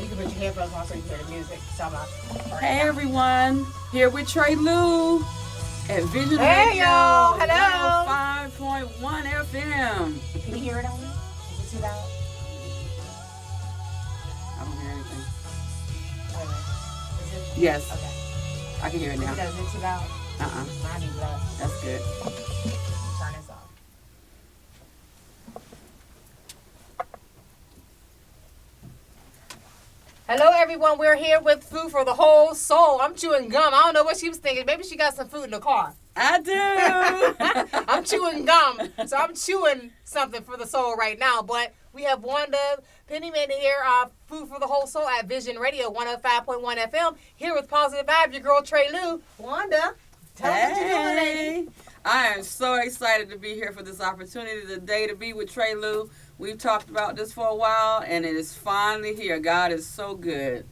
You can put your headphones on so you can hear the music. So hey everyone, here with Trey Lou at Vision hey Radio y'all, hello. 5.1 FM. Can you hear it on me? Is it too loud? I don't hear anything. Wait a minute. Is it? Yes, Okay. I can hear it now. Is it too loud? Mine be loud. That's good. Turn this off. Hello, everyone. We're here with Food for the Whole Soul. I'm chewing gum. I don't know what she was thinking. Maybe she got some food in the car. I do. I'm chewing gum, so I'm chewing something for the soul right now. But we have Wanda, Pennyman here, Food for the Whole Soul at Vision Radio 105.1 FM. Here with Positive Vibe, your girl Trey Lou. Wanda, tell us what you're doing, lady. I am so excited to be here for this opportunity today to be with Trey Lou. We've talked about this for a while, and it is finally here. God is so good.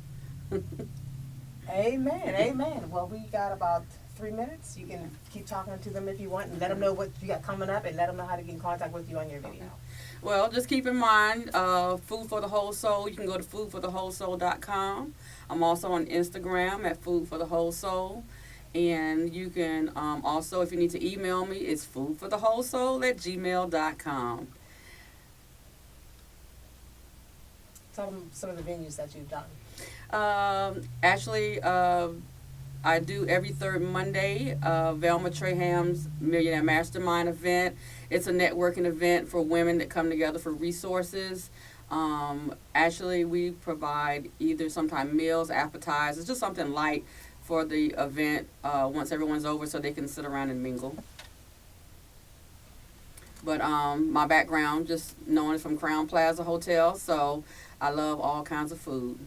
Amen, amen. Well, we got about 3 minutes. You can keep talking to them if you want and let them know what you got coming up and let them know how to get in contact with you on your video. Well, just keep in mind, Food for the Whole Soul. You can go to foodforthewholesoul.com. I'm also on Instagram at Food for the Whole Soul. And you can also, if you need to email me, it's foodforthewholesoul@gmail.com. Tell them some of the venues that you've done. Actually, I do every third Monday, Velma Traham's Millionaire Mastermind event. It's a networking event for women that come together for resources. Actually, we provide either sometime meals, appetizers, just something light for the event once everyone's over so they can sit around and mingle. But my background, just known from Crown Plaza Hotel, so I love all kinds of food.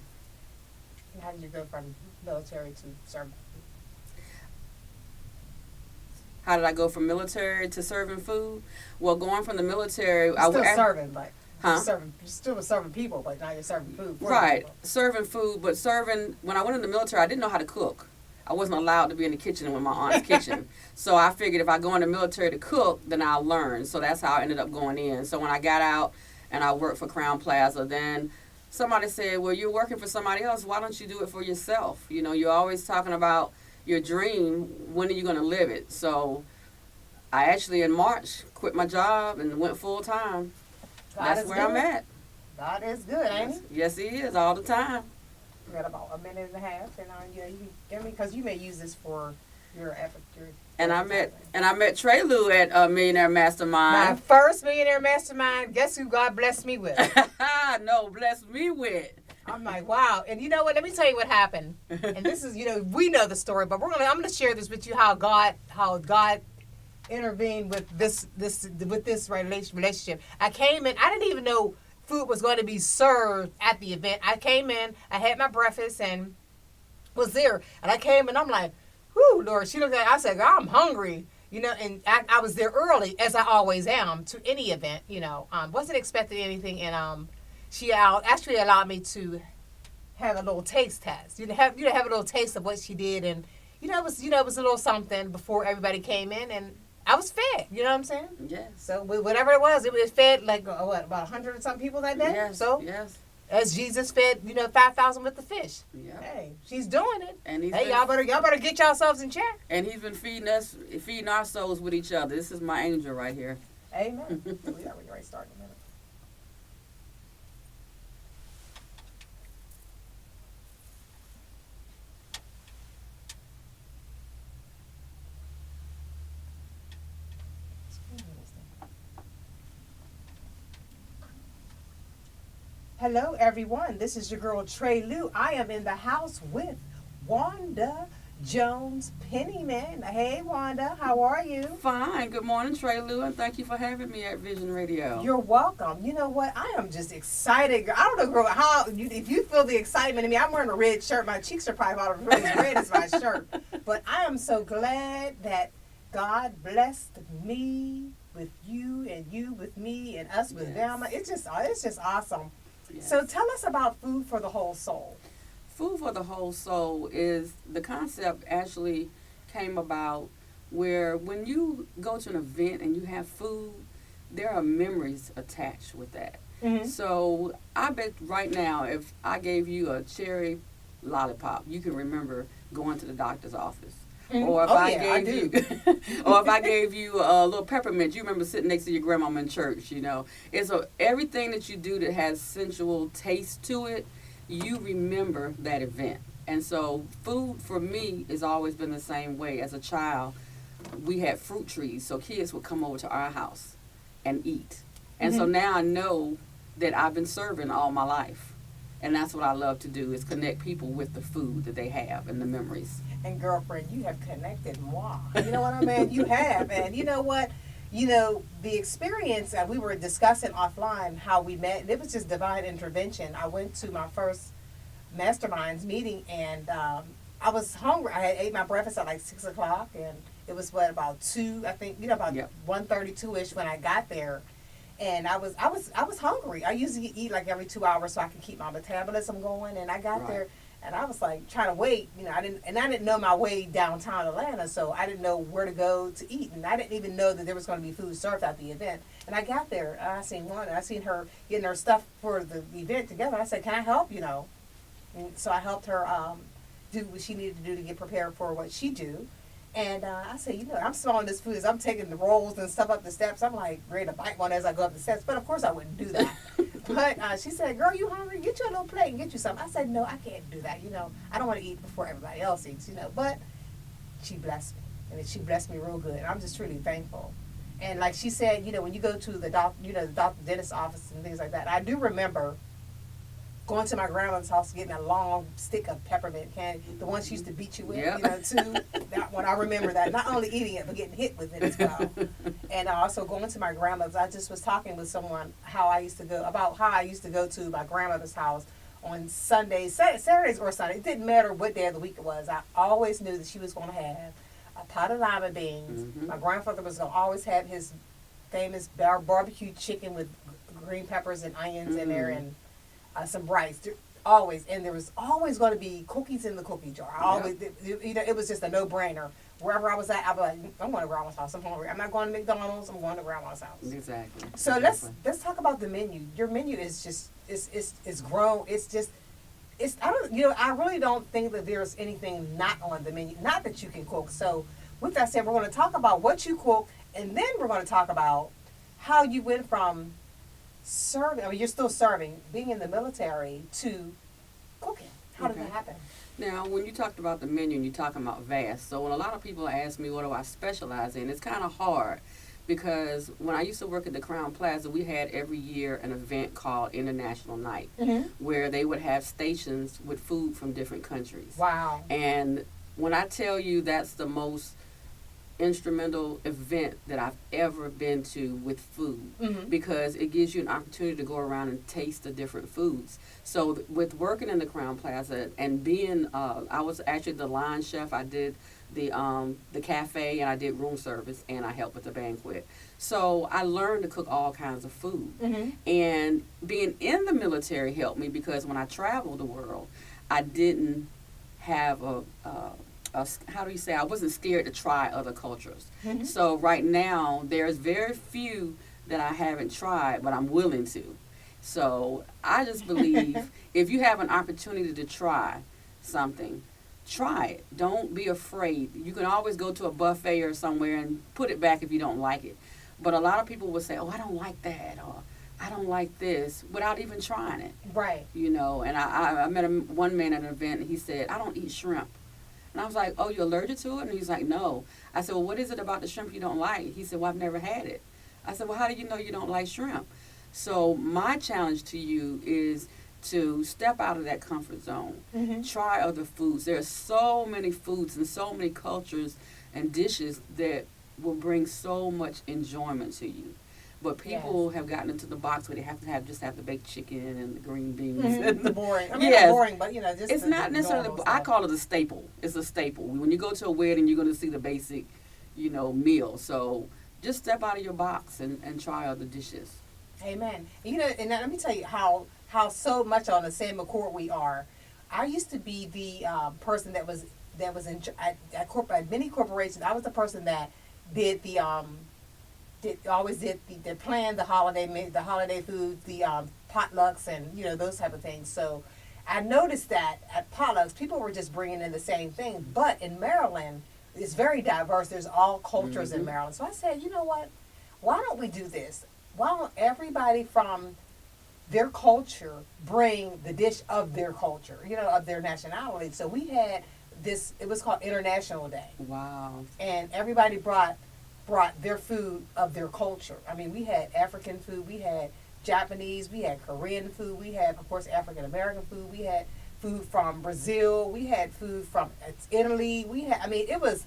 How did you go from military to serving? How did I go from military to serving food? Well, going from the military, You're still serving, but you're still serving people, but now you're serving food. Right, people. serving food, but serving. When I went in the military, I didn't know how to cook. I wasn't allowed to be in the kitchen with my aunt's kitchen. So I figured if I go in the military to cook, then I'll learn. So that's how I ended up going in. So when I got out and I worked for Crown Plaza, then somebody said, well, you're working for somebody else. Why don't you do it for yourself? You know, you're always talking about your dream. When are you going to live it? So I actually, in March, quit my job and went full time. That's where I'm at. God is good, ain't he? Yes, he is, all the time. We got about a minute and a half, and because you may use this for your effort. And I met Trey Lou at Millionaire Mastermind. My first Millionaire Mastermind. Guess who God blessed me with? No, blessed me with. I'm like, wow. And you know what? Let me tell you what happened. And this is, we know the story, but I'm gonna share this with you how God intervened with this relationship. I came in. I didn't even know food was going to be served at the event. I came in. I had my breakfast and was there. And I came and I'm like, whoo, Lord. She looked at. I said, I'm hungry. And I was there early, as I always am, to any event. Wasn't expecting anything, and she actually allowed me to have a little taste test. Have a little taste of what she did, and it was a little something before everybody came in, and I was fed. You know what I'm saying? Yes. So whatever it was fed like about 100 and some people that day. Yes. So yes. As Jesus fed 5,000 with the fish. Yeah. Hey, she's doing it. And y'all better get yourselves in check. And he's been feeding our souls with each other. This is my angel right here. Amen. We got ready to start in a minute. Hello, everyone. This is your girl, Trey Lou. I am in the house with Wanda Jones Pennyman. Hey, Wanda. How are you? Fine. Good morning, Trey Lou, and thank you for having me at Vision Radio. You're welcome. You know what? I am just excited. I don't know, girl, if you feel the excitement in me. I'm wearing a red shirt. My cheeks are probably about as red as my shirt. But I am so glad that God blessed me with you and you with me and us with them. It's just awesome. Yes. So tell us about Food for the Whole Soul. Food for the Whole Soul is the concept actually came about where when you go to an event and you have food, there are memories attached with that. Mm-hmm. So I bet right now, if I gave you a cherry lollipop, you can remember going to the doctor's office. Mm-hmm. Or if Oh, I yeah, I gave do. you, or if I gave you a little peppermint, you remember sitting next to your grandmama in church. It's everything that you do that has sensual taste to it. You remember that event, and so food for me has always been the same way. As a child, we had fruit trees, so kids would come over to our house and eat. And so Mhm. now I know that I've been serving all my life. And that's what I love to do is connect people with the food that they have and the memories. And girlfriend, you have connected moi. You know what I mean? You have. And you know what? The experience, we were discussing offline how we met, and it was just divine intervention. I went to my first masterminds meeting, and I was hungry. I had ate my breakfast at like 6 o'clock, and it was about 2, I think, about Yep. 1:32ish when I got there. And I was hungry. I usually eat like every 2 hours so I can keep my metabolism going. And I got Right. there, and I was like trying to wait. I didn't know my way downtown Atlanta, so I didn't know where to go to eat, and I didn't even know that there was going to be food served at the event. And I got there, and I seen Wanda. I seen her getting her stuff for the event together. I said, "Can I help?" And so I helped her do what she needed to do to get prepared for what she do. And I said, I'm smelling this food as I'm taking the rolls and stuff up the steps. I'm like ready to bite one as I go up the steps. But of course I wouldn't do that. But she said, "Girl, you hungry? Get you a little plate and get you something." I said, "No, I can't do that. I don't want to eat before everybody else eats, But she blessed me. And she blessed me real good. And I'm just really thankful. And like she said, when you go to the doctor, dentist office and things like that, I do remember going to my grandmother's house, getting a long stick of peppermint candy, the one she used to beat you with, Yep. too. That one, I remember that. Not only eating it, but getting hit with it as well. And also going to my grandmother's. I just was talking with someone about how I used to go to my grandmother's house on Sundays, Saturdays or Sundays. It didn't matter what day of the week it was. I always knew that she was going to have a pot of lima beans. Mm-hmm. My grandfather was going to always have his famous barbecue chicken with green peppers and onions in there, and some rice, always, and there was always going to be cookies in the cookie jar. It was just a no-brainer. Wherever I was at, I'd be like, "I'm going to grandma's house. I'm hungry. I'm not going to McDonald's. I'm going to grandma's house." Exactly. So Exactly. let's talk about the menu. Your menu is just it's grown. I really don't think that there's anything not on the menu. Not that you can cook. So with that said, we're going to talk about what you cook, and then we're going to talk about how you went from serving, you're still serving, being in the military, to cooking. How did that happen? Now, when you talked about the menu and you're talking about vast, so when a lot of people ask me what do I specialize in, it's kind of hard because when I used to work at the Crown Plaza, we had every year an event called International Night, where they would have stations with food from different countries. Wow. And when I tell you that's the most instrumental event that I've ever been to with food, because it gives you an opportunity to go around and taste the different foods. So with working in the Crown Plaza and being, I was actually the line chef. I did the cafe, and I did room service, and I helped with the banquet. So I learned to cook all kinds of food. And being in the military helped me because when I traveled the world, I didn't have I wasn't scared to try other cultures. So right now, there's very few that I haven't tried, but I'm willing to. So I just believe if you have an opportunity to try something, try it. Don't be afraid. You can always go to a buffet or somewhere and put it back if you don't like it. But a lot of people will say, "Oh, I don't like that," or "I don't like this," without even trying it. Right. And I met one man at an event, and he said, "I don't eat shrimp." And I was like, "Oh, you're allergic to it?" And he's like, "No." I said, "Well, what is it about the shrimp you don't like?" He said, "Well, I've never had it." I said, "Well, how do you know you don't like shrimp?" So my challenge to you is to step out of that comfort zone. Try other foods. There are so many foods and so many cultures and dishes that will bring so much enjoyment to you. But people have gotten into the box where they have to have the baked chicken and the green beans. And the boring. I mean, yes. not boring, but just it's not necessarily. normal I stuff. call it a staple. It's a staple. When you go to a wedding, you're going to see the basic, meal. So just step out of your box and try other dishes. Amen. And let me tell you how so much on the same accord we are. I used to be the person that was at many corporations. I was the person that did always did the plan, the holiday food, the potlucks, and those type of things. So I noticed that at potlucks, people were just bringing in the same thing. But in Maryland, it's very diverse. There's all cultures in Maryland. So I said, you know what? Why don't we do this? Why don't everybody from their culture bring the dish of their culture, of their nationality? So we had this, it was called International Day. Wow. And everybody brought their food of their culture. I mean, we had African food, we had Japanese, we had Korean food, we had, of course, African American food, we had food from Brazil, we had food from Italy, it was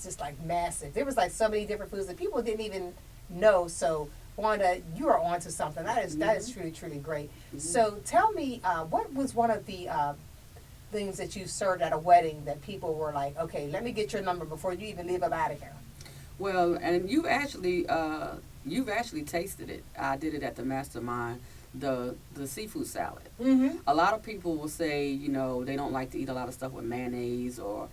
just like massive. There was like so many different foods that people didn't even know. So Wanda, you are onto something. That is truly, truly great. So tell me, what was one of the things that you served at a wedding that people were like, okay, let me get your number before you even leave up out of here? Well, and you've actually tasted it. I did it at the Mastermind, the seafood salad. Mm-hmm. A lot of people will say, they don't like to eat a lot of stuff with mayonnaise or,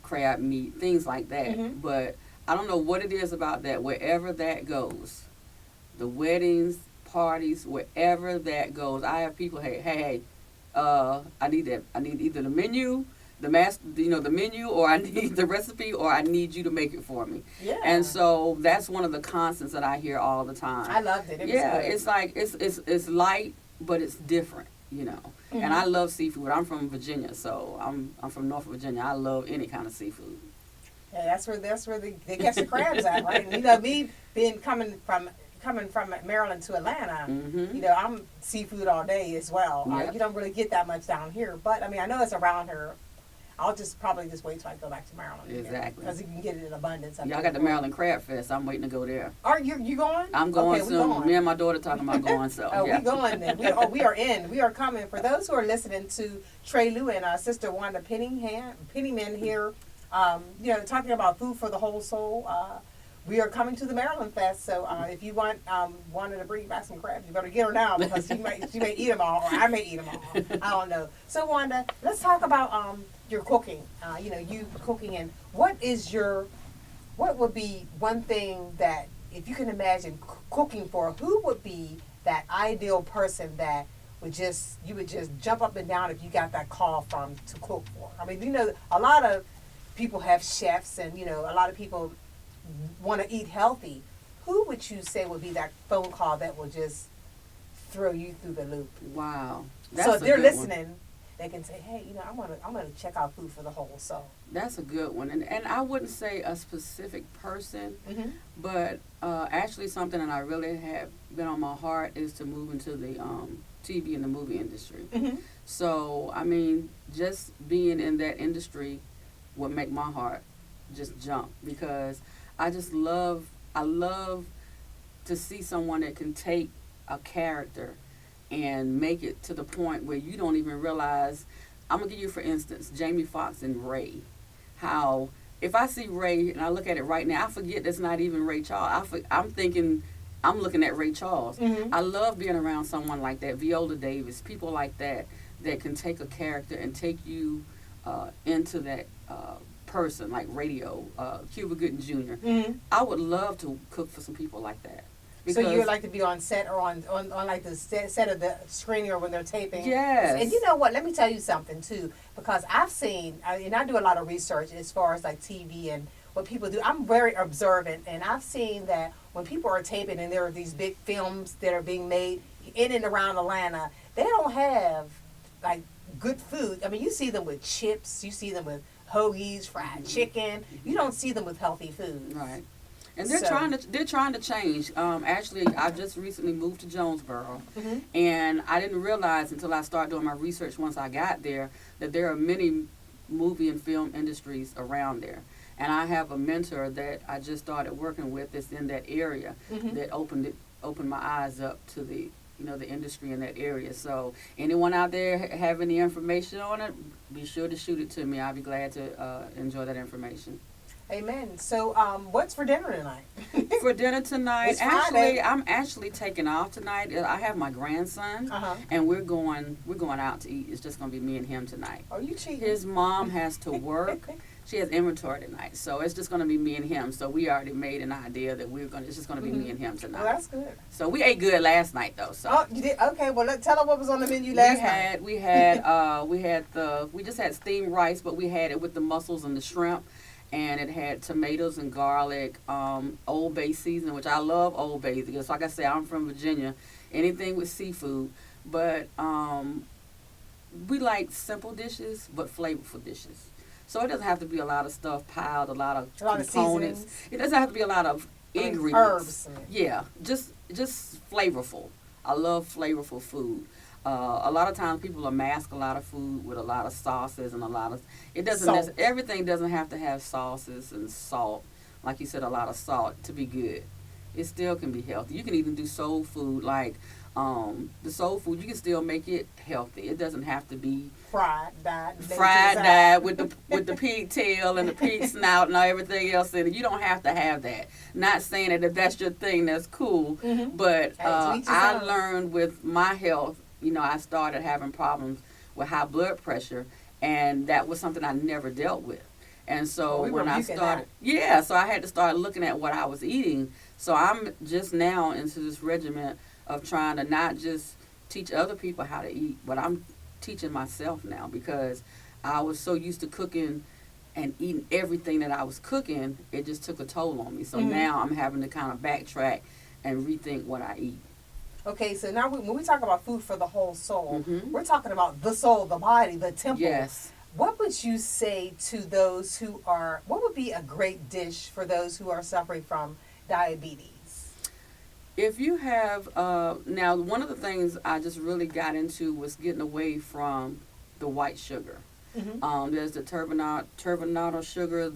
crab meat, things like that. Mm-hmm. But I don't know what it is about that. Wherever that goes, the weddings, parties, wherever that goes, I have people, hey, I need that. I need either the menu, the menu, or I need the recipe, or I need you to make it for me. Yeah. And so that's one of the constants that I hear all the time. I loved it. It's like it's light, but it's different, Mm-hmm. And I love seafood. I'm from Virginia, so I'm from North Virginia. I love any kind of seafood. Yeah, that's where they catch the crabs at, right? And, me being coming from Maryland to Atlanta, I'm seafood all day as well. Yep. You don't really get that much down here, but I know it's around here. I'll probably just wait till I go back to Maryland. Exactly. Because you can get it in abundance. Y'all got the Maryland Crab Fest. I'm waiting to go there. Are you going? I'm going okay, soon. Going. Me and my daughter talking about going. So we going then. We are in. We are coming. For those who are listening to Trey Lou and Sister Wanda Pennyman here, talking about food for the whole soul. We are coming to the Maryland Fest, so if you want Wanda to bring back some crabs, you better get her now because she may eat them all, or I may eat them all. I don't know. So Wanda, let's talk about your cooking. You cooking, and what would be one thing that, if you can imagine cooking for, who would be that ideal person that you would just jump up and down if you got that call to cook for? A lot of people have chefs, and a lot of people want to eat healthy. Who would you say would be that phone call that will just throw you through the loop? Wow. So if they're listening, they can say, hey, I'm gonna check out food for the whole soul. That's a good one. And I wouldn't say a specific person, but actually something that I really have been on my heart is to move into the TV and the movie industry. So, just being in that industry would make my heart just jump, because I love to see someone that can take a character and make it to the point where you don't even realize. I'm going to give you, for instance, Jamie Foxx and Ray. How, if I see Ray and I look at it right now, I forget that's not even Ray Charles. I'm thinking, I'm looking at Ray Charles. I love being around someone like that, Viola Davis, people like that can take a character and take you into that person, like radio, Cuba Gooding Jr. I would love to cook for some people like that. So you would like to be on set or on like the set of the screening or when they're taping? Yes. And you know what? Let me tell you something too, because I've seen, and I do a lot of research as far as like TV and what people do. I'm very observant, and I've seen that when people are taping and there are these big films that are being made in and around Atlanta, they don't have like good food. You see them with chips, you see them with hoagies, fried chicken. You don't see them with healthy food. Right. And they're trying to change. Actually, I just recently moved to Jonesboro, and I didn't realize until I started doing my research once I got there that there are many movie and film industries around there. And I have a mentor that I just started working with that's in that area that opened my eyes up to the industry in that area. So anyone out there have any information on it, be sure to shoot it to me. I'll be glad to enjoy that information. Amen. So what's for dinner tonight? For dinner tonight, It's Friday. I'm actually taking off tonight. I have my grandson, and we're going out to eat. It's just going to be me and him tonight. Oh, you cheating? His mom has to work. She has inventory tonight, so it's just gonna be me and him. So we already made an idea that it's just gonna be me and him tonight. Well, that's good. So we ate good last night though. So Oh, you did? Okay. Well, tell her what was on the menu last night. We just had steamed rice, but we had it with the mussels and the shrimp, and it had tomatoes and garlic, Old Bay seasoning, which I love Old Bay because, like I said, I'm from Virginia. Anything with seafood, but we like simple dishes but flavorful dishes. So it doesn't have to be a lot of stuff piled, a lot of components. It doesn't have to be a lot of ingredients. Herbs. Yeah, just flavorful. I love flavorful food. A lot of times people will mask a lot of food with a lot of sauces and a lot of. It doesn't. Everything doesn't have to have sauces and salt. Like you said, a lot of salt to be good. It still can be healthy. You can even do soul food like the soul food. You can still make it healthy. It doesn't have to be fried dyed with the pig tail and the pig snout and everything else in it. You don't have to have that. Not saying that if that's your thing, that's cool. Mm-hmm. But I learned with my health. I started having problems with high blood pressure, and that was something I never dealt with. And so when I started, so I had to start looking at what I was eating. So I'm just now into this regimen of trying to not just teach other people how to eat, but I'm teaching myself now because I was so used to cooking and eating everything that I was cooking, it just took a toll on me. So now I'm having to kind of backtrack and rethink what I eat. Okay, so now when we talk about food for the whole soul, we're talking about the soul, the body, the temple. Yes. What would you say to those what would be a great dish for those who are suffering from diabetes? If you have, now one of the things I just really got into was getting away from the white sugar. Mm-hmm. There's the turbinado sugar,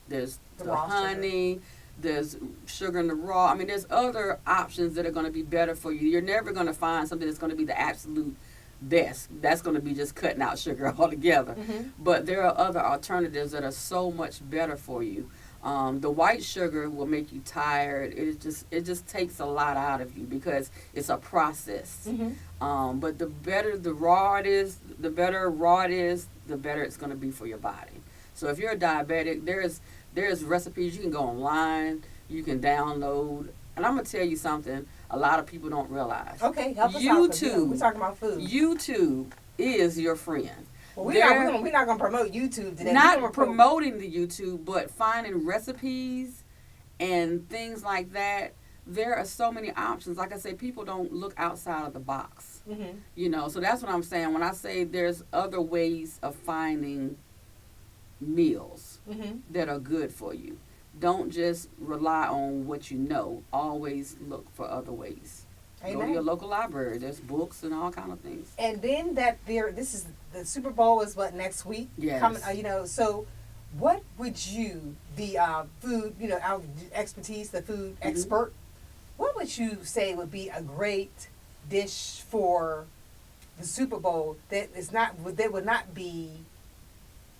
there's the honey, sugar. There's sugar in the raw. I mean, there's other options that are going to be better for you. You're never going to find something that's going to be the absolute best. That's going to be just cutting out sugar altogether. Mm-hmm. But there are other alternatives that are so much better for you. The white sugar will make you tired. It just takes a lot out of you because it's a process. Mm-hmm. But the better raw it is, the better it's going to be for your body. So if you're a diabetic, there's recipes you can go online, you can download, and I'm gonna tell you something. A lot of people don't realize. Okay, help us out. We're talking about food. YouTube is your friend. Well, we're not going to promote YouTube today. Not promoting the YouTube, but finding recipes and things like that. There are so many options. Like I say, people don't look outside of the box. Mm-hmm. So that's what I'm saying. When I say there's other ways of finding meals that are good for you. Don't just rely on what you know. Always look for other ways. Amen. Go to your local library. There's books and all kind of things. And then this is the Super Bowl is what next week. Yes. Coming, so what would you, the food, our expertise, the food expert, what would you say would be a great dish for the Super Bowl that would not be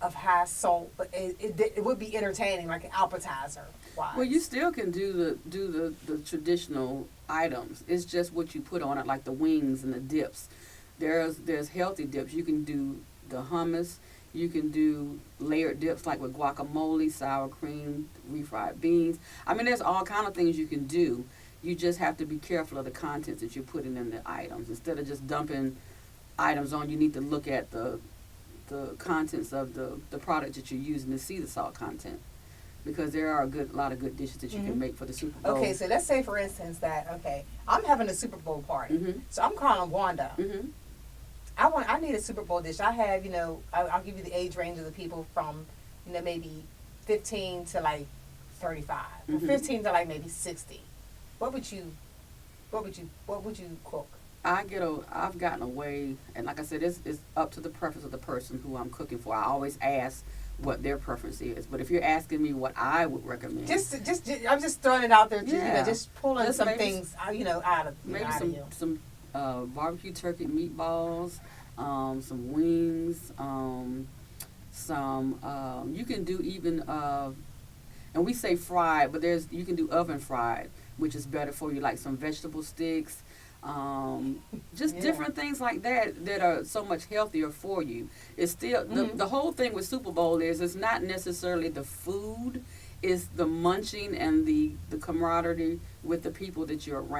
of high salt, but it would be entertaining, like an appetizer wise? Well, you still can do the traditional items. It's just what you put on it, like the wings and the dips. There's healthy dips. You can do the hummus. You can do layered dips like with guacamole, sour cream, refried beans. I mean, there's all kind of things you can do. You just have to be careful of the contents that you're putting in the items. Instead of just dumping items on, you need to look at the contents of the product that you're using to see the salt content. Because there are a lot of good dishes that you can make for the Super Bowl. Okay, so let's say, for instance, that, I'm having a Super Bowl party. So I'm calling Wanda. I need a Super Bowl dish. I have, I'll give you the age range of the people from, maybe 15 to like 35. Or 15 to like maybe 60. What would you cook? I've gotten away, and like I said, it's up to the preference of the person who I'm cooking for. I always ask what their preference is, but if you're asking me what I would recommend, I'm just throwing it out there, just pulling some things, out of some barbecue turkey meatballs, some wings, you can do even and we say fried, but you can do oven fried, which is better for you, like some vegetable sticks. just different things like that that are so much healthier for you. It's still the whole thing with Super Bowl is it's not necessarily the food, it's the munching and the camaraderie with the people that you're around.